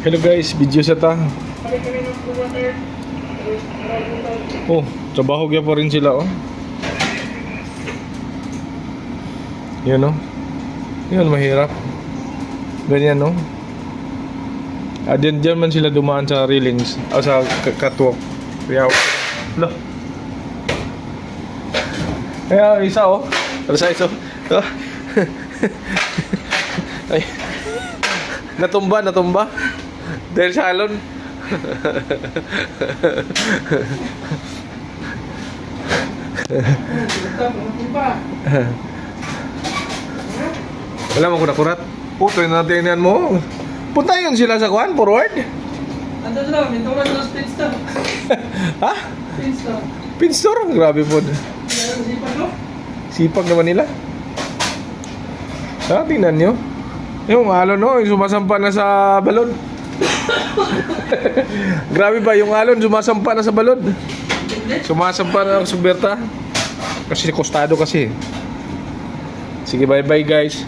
Hello guys, video sa ta. Oh, trabaho kaya pa rin sila oh. Yun oh. Yun, mahirap. Ganyan oh. Diyan man sila dumaan sa railings o sa catwalk. Kaya lo. Kaya isa oh. Sa isa oh. Ay. Natumba. Dahil sa alon. Wala mo kurat. Puto na natin mo. Punta yun sila sa kuhan, forward. Ando sila, minturan ng speed store. Ha? Speed store. Pin store? Grabe po. Sipag no? Sipag naman nila. Ha, tingnan nyo. Yung alon no, yung sumasampa na sa balon. Grabe ba, yung alon sumasampa na sa balon. Sumasampa na sa Berta. Kasi kostado kasi. Sige, bye bye guys.